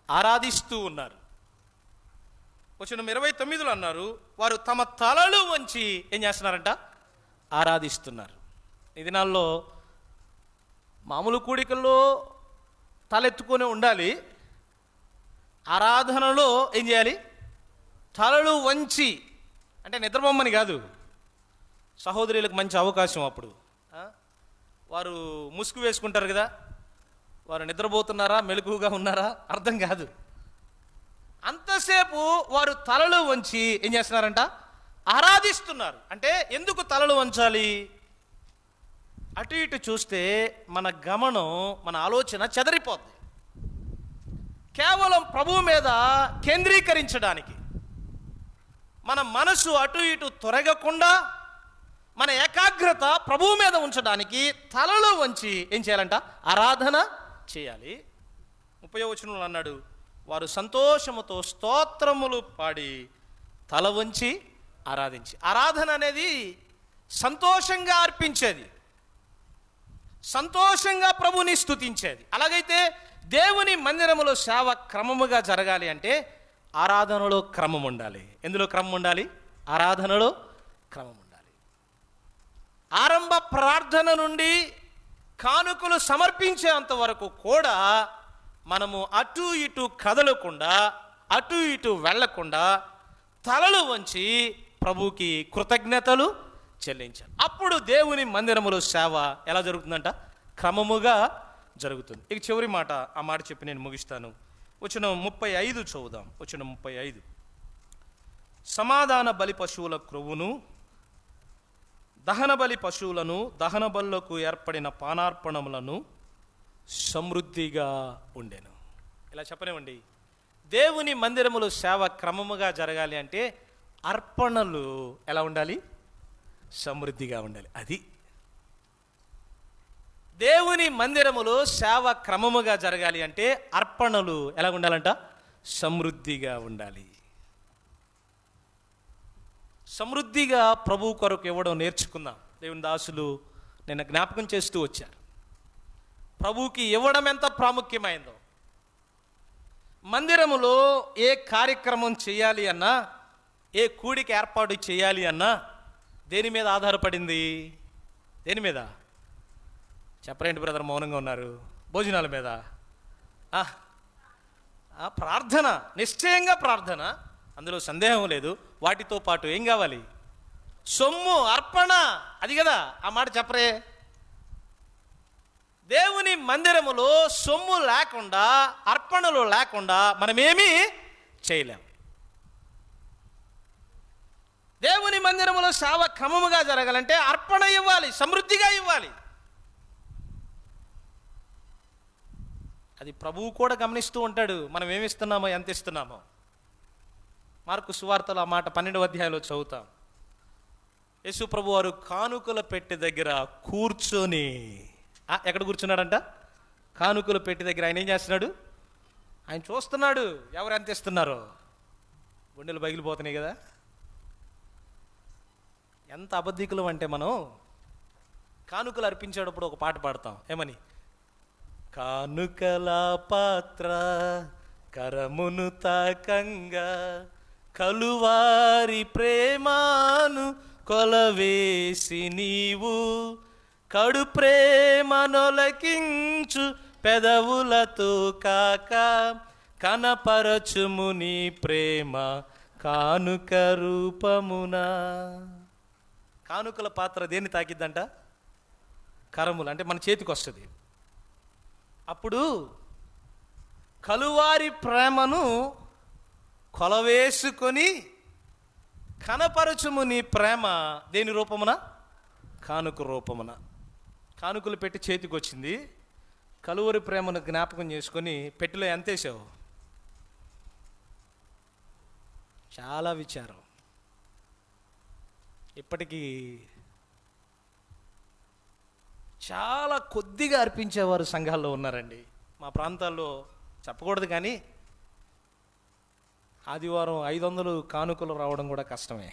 [SPEAKER 2] ఆరాధిస్తూ ఉన్నారు. వచనం 29లో అన్నారు, వారు తమ తలలు వంచి ఏం చేస్తున్నారంట? ఆరాధిస్తున్నారు. ఈ దినాల్లో మామూలు కూడికల్లో తలెత్తుకొని ఉండాలి, ఆరాధనలో ఏం చేయాలి? తలలు వంచి, అంటే నిద్రపోమ్మని కాదు, సహోదరులకు మంచి అవకాశం అప్పుడు. వారు ముసుగు వేసుకుంటారు కదా, వారు నిద్రపోతున్నారా మెలకువగా ఉన్నారా అర్థం కాదు. అంతసేపు వారు తలలు వంచి ఏం చేస్తున్నారంట? ఆరాధిస్తున్నారు. అంటే ఎందుకు తలలు వంచాలి? అటు ఇటు చూస్తే మన గమనం, మన ఆలోచన చెదరిపోద్ది. కేవలం ప్రభువు మీద కేంద్రీకరించడానికి, మన మనసు అటు ఇటు తొరగకుండా మన ఏకాగ్రత ప్రభువు మీద ఉంచడానికి తలలు వంచి ఏం చేయాలంట? ఆరాధన చేయాలి. 30వ వచనంలో అన్నాడు, వారు సంతోషముతో స్తోత్రములు పాడి తల వంచి ఆరాధించి. ఆరాధన అనేది సంతోషంగా అర్పించేది, సంతోషంగా ప్రభుని స్తుతించేది. అలాగైతే దేవుని మందిరములో సేవ క్రమముగా జరగాలి అంటే ఆరాధనలో క్రమం ఉండాలి. ఎందులో క్రమం ఉండాలి? ఆరాధనలో క్రమం ఉండాలి. ఆరంభ ప్రార్థన నుండి కానుకలు సమర్పించేంత వరకు కూడా మనము అటు ఇటు కదలకుండా, అటు ఇటు వెళ్లకుండా తలలు వంచి ప్రభువుకి కృతజ్ఞతలు చెల్లించాలి. అప్పుడు దేవుని మందిరములో సేవ ఎలా జరుగుతుందంట? క్రమముగా జరుగుతుంది. ఇక చివరి మాట, ఆ మాట చెప్పి నేను ముగిస్తాను. వచనం 35 చదువుదాం. వచనం 35, సమాధాన బలి పశువుల క్రొవ్వును, దహన బలి పశువులను, దహన బలులకు ఏర్పడిన పానార్పణములను సమృద్ధిగా ఉండెను. ఇలా చెప్పనివ్వండి, దేవుని మందిరములో సేవ క్రమముగా జరగాలి అంటే అర్పణలు ఎలా ఉండాలి? సమృద్ధిగా ఉండాలి. అది దేవుని మందిరములో సేవ క్రమముగా జరగాలి అంటే అర్పణలు ఎలా ఉండాలంట? సమృద్ధిగా ఉండాలి. సమృద్ధిగా ప్రభు కొరకు ఇవ్వడం నేర్చుకుందాం. దేవుని దాసులు నిన్న జ్ఞాపకం చేస్తూ వచ్చారు. ప్రభువుకి ఇవ్వడం ఎంత ప్రాముఖ్యమైందో. మందిరములో ఏ కార్యక్రమం చేయాలి అన్నా, ఏ కూడిక ఏర్పాటు చేయాలి అన్నా దేని మీద ఆధారపడింది? దేని మీద? చెప్పరేంటి బ్రదర్, మౌనంగా ఉన్నారు? భోజనాల మీద, ప్రార్థన, నిశ్చయంగా ప్రార్థన, అందులో సందేహం లేదు. వాటితో పాటు ఏం కావాలి? సొమ్ము, అర్పణ. అది కదా ఆ మాట చెప్పరే. దేవుని మందిరములో సొమ్ము లేకుండా, అర్పణలు లేకుండా మనమేమీ చేయలేం. దేవుని మందిరములో సేవ క్రమముగా జరగాలంటే అర్పణ ఇవ్వాలి, సమృద్ధిగా ఇవ్వాలి. అది ప్రభువు కూడా గమనిస్తూ ఉంటాడు, మనం ఏమిస్తున్నామో, ఎంత ఇస్తున్నామో. మార్కు సువార్తలో ఆ మాట 12వ అధ్యాయంలో చదువుతాం. యేసు ప్రభు వారు కానుకల పెట్టె దగ్గర కూర్చొని, ఎక్కడ కూర్చున్నాడంట? కానుకల పెట్టె దగ్గర. ఆయన ఏం చేస్తున్నాడు? ఆయన చూస్తున్నాడు ఎవరు ఎంత ఇస్తున్నారో. గుండెలు పగిలిపోతున్నాయి కదా. ఎంత అబద్ధికులం అంటే మనం కానుకలు అర్పించేటప్పుడు ఒక పాట పాడతాం. ఏమని? కానుకల పాత్ర కరమును తాకంగా, కలువారి ప్రేమను కొలవేసి నీవు, కడు ప్రేమనొలకించు పెదవులతో కాక, కనపరచుము నీ ప్రేమ కానుక రూపమున. కానుకల పాత్ర దేన్ని తాకిద్దంట? కరములు, అంటే మన చేతికి వస్తుంది. అప్పుడు కలువారి ప్రేమను కొలవేసుకొని కనపరచుము నీ ప్రేమ దేని రూపమున? కానుక రూపమున. కానుకలు పెట్టి చేతికి వచ్చింది. కలువరి ప్రేమను జ్ఞాపకం చేసుకొని పెట్టెలో ఎంత వేసావు? చాలా విచారం. ఇప్పటికీ చాలా కొద్దిగా అర్పించేవారు సంఘాల్లో ఉన్నారండి. మా ప్రాంతాల్లో చెప్పకూడదు కానీ ఆదివారం 500 కానుకలు రావడం కూడా కష్టమే.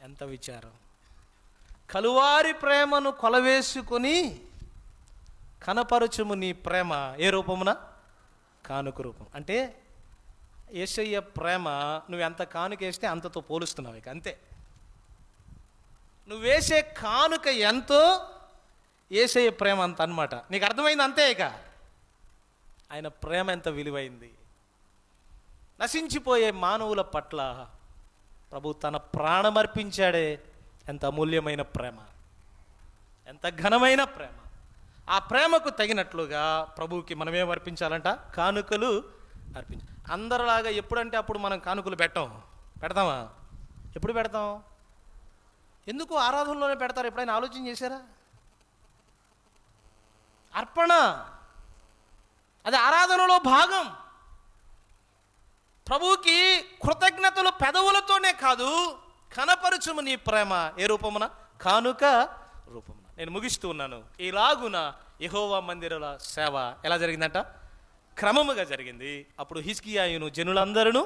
[SPEAKER 2] ఎంత విచారం. కలువారి ప్రేమను కొలవేసుకొని కనపరచుము నీ ప్రేమ ఏ రూపమున? కానుక రూపం. అంటే యేసయ్య ప్రేమ నువ్వు ఎంత కానుక వేస్తే అంతతో పోలుస్తున్నావు. ఇక అంతే. నువ్వు వేసే కానుక ఎంతో యేసయ్య ప్రేమ అంత అన్నమాట. నీకు అర్థమైంది అంతే. ఇక ఆయన ప్రేమ ఎంత విలువైంది. నశించిపోయే మానవుల పట్ల ప్రభు తన ప్రాణం అర్పించాడే. ఎంత అమూల్యమైన ప్రేమ, ఎంత ఘనమైన ప్రేమ. ఆ ప్రేమకు తగినట్లుగా ప్రభువుకి మనమేం అర్పించాలంట? కానుకలు అర్పించాలి. అందరిలాగా ఎప్పుడంటే అప్పుడు మనం కానుకలు పెడతామా? ఎప్పుడు పెడతాం? ఎందుకు ఆరాధనలోనే పెడతారు? ఎప్పుడైనా ఆలోచన చేశారా? అర్పణ అది ఆరాధనలో భాగం. ప్రభువుకి కృతజ్ఞతలు పెదవులతోనే కాదు, కనపరచుము నీ ప్రేమ ఏ రూపమున? కానుక రూపమున. నేను ముగిస్తూ ఉన్నాను. ఇలాగున యెహోవా మందిరాల సేవ ఎలా జరిగిందంట? క్రమముగా జరిగింది. అప్పుడు హిజ్కియాయును జనులందరూ